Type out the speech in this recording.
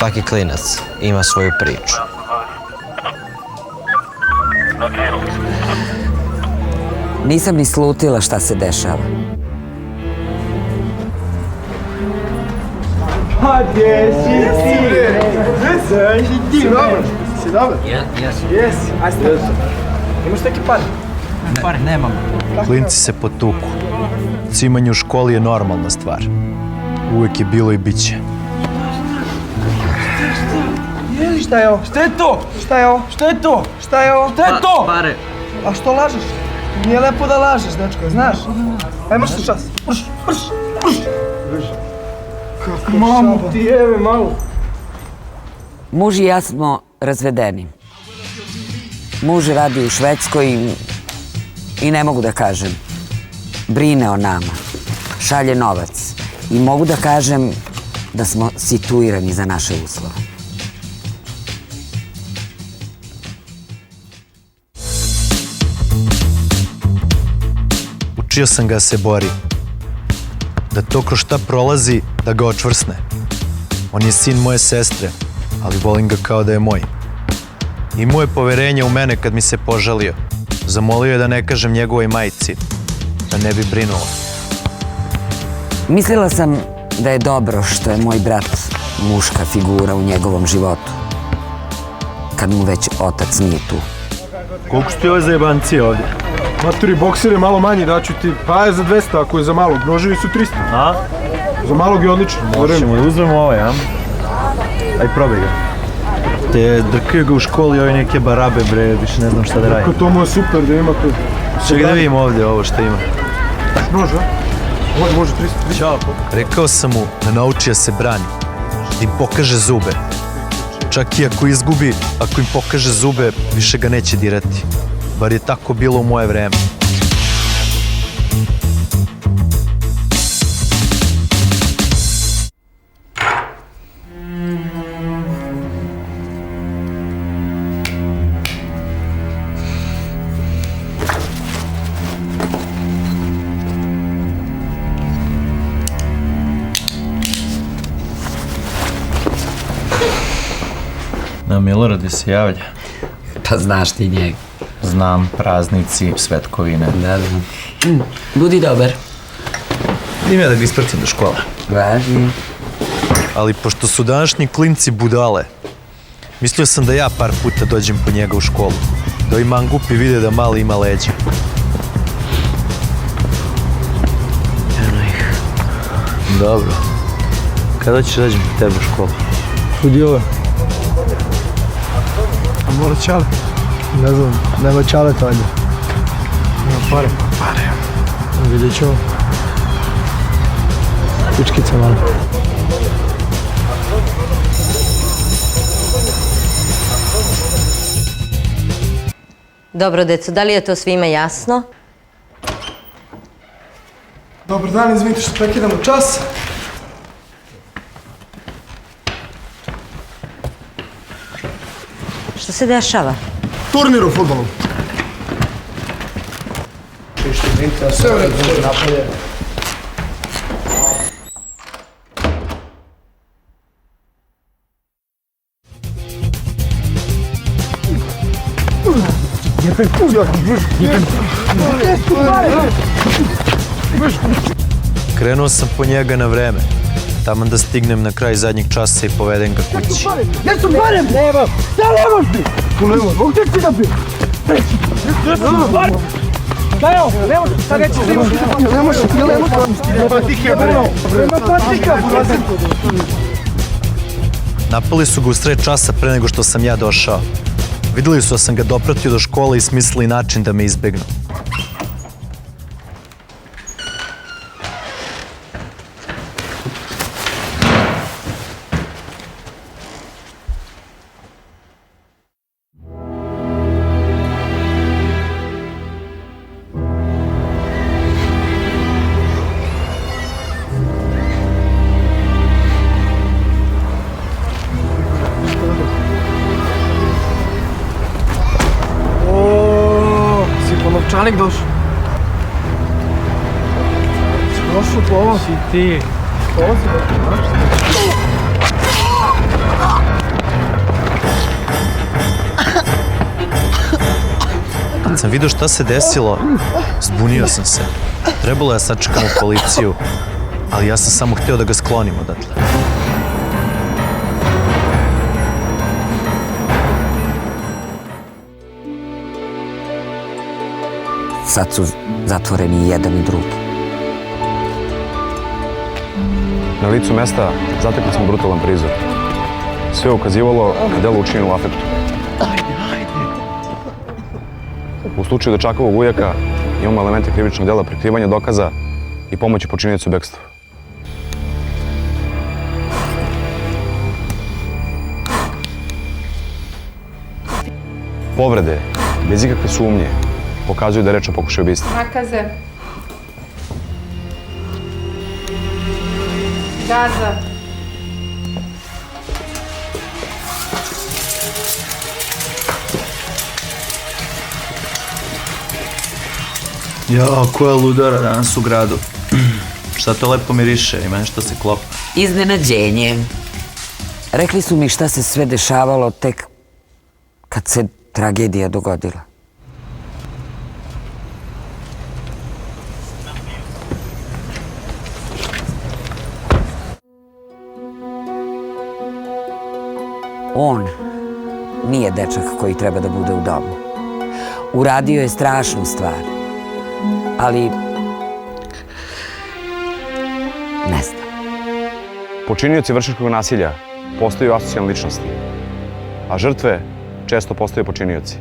Svaki klinac ima svoju priču. Nisam ni slutila šta se dešava. Pa gdje si ti bre? Gdje si ti bre? Si dobar? Jesi. Ajde stavite. Imaš neki pare? Pare nemam. Klinci se potuku. Cimanje u školi je normalna stvar. Uvijek je bilo i bit će. Šta je ovo? Šta je to? Šta je ovo? Šta je to? Šta je ovo? Šta je to? Pare. A što lažeš? Nije lepo da lažeš, dečko, znaš? Aj, mrš se čas. Mrš. Kako mamu ti jebe, mamu. Muž i ja smo razvedeni. Muž radi u Švedskoj i ne mogu da kažem. Brine o nama. Šalje novac. I mogu da kažem da smo situirani za naše uslove. Učio sam ga se bori. Da to kroz šta prolazi, da ga očvrsne. On je sin moje sestre, ali volim ga kao da je moj. Imao je poverenje u mene kad mi se požalio. Zamolio je da ne kažem njegovoj majci, da ne bi brinula. Mislila sam da je dobro što je moj brat muška figura u njegovom životu. Kad mu već otac nije tu. Koliko su ti ove zajebancije ovdje? Maturi, bokser je malo manji, daću ti, pa je za 200 ako je za malog, noževi su 300. A? Za malog je odlično. Možemo da uzmemo ovaj, a? Aj, probaj ga. Te drkaju ga u školi ovi neke barabe, bre, više ne znam šta da radim. To mu je super da ima to. Čekaj da vidim ovdje ovo što ima. Može, a? Može, 300. Ćao. Rekao sam mu da nauči da se brani, da im pokaže zube. Čak i ako izgubi, ako im pokaže zube, više ga neće dirati. Bar je tako bilo u moje vreme. Na Milorade se javlja. Pa znaš ti njega. Znam, praznici, svetkovine. Da. Budi dobar. Idem ja da ga ispratim do škola. Važi. Ali pošto su današnji klinci budale, mislio sam da ja par puta dođem po njega u školu. Da ovi mangupi vide da mali ima leđa. Eno ih. Dobro. Kada ćeš dođem po tebe u školu? Kudi ove? A mora čale? Ne znam, nema čale to ajde. Nema pare. Pare. Vidjet ćemo. Pičkica malo. Dobro, deco, da li je to svima jasno? Dobar dan, izvinite što prekidamo čas. Što se dešava? Turnir u fudbalu. Sve u redu, napolje. Krenuo sam po njega na vreme. Taman da stignem na kraj zadnjeg časa i povedem ga kući. Gdje su pare? Nema. Da nemaš ti? Tu nema. Mogu tek ti da bi? Šta je ovo? Ne može. Šta nećeš da imaš? Ne može. Nema patike, bre. Nema patika. Napali su ga u sred časa pre nego što sam ja došao. Vidjeli su da sam ga dopratio do škole i smislili način da me izbegnu. Novčanik došao. Si došao po ovo? Si ti. Ovo si došao, znaš? sam vidio šta se desilo, zbunio sam se. Trebalo je da sačekamo policiju, ali ja sam samo hteo da ga sklonim odatle. Sad su zatvoreni i jedan i drugi. Na licu mesta zatekli smo brutalan prizor. Sve je ukazivalo na delo učinjeno u afektu. U slučaju dečakovog ujaka imamo elemente krivičnog dela prikrivanja dokaza i pomoći počiniocu u bekstvu. Povrede, bez ikakve sumnje, pokazuju da je reč o pokušaju ubistva. Nakaze. Gaza. Jo, koja ludara danas u gradu. Šta to lepo miriše, ima nešto se klopa. Iznenađenje. Rekli su mi šta se sve dešavalo tek kad se tragedija dogodila. On nije dečak koji treba da bude u domu. Uradio je strašnu stvar, ali ne znam. Počinioci vršnjačkog nasilja postaju asocijalne ličnosti, a žrtve često postaju počinioci.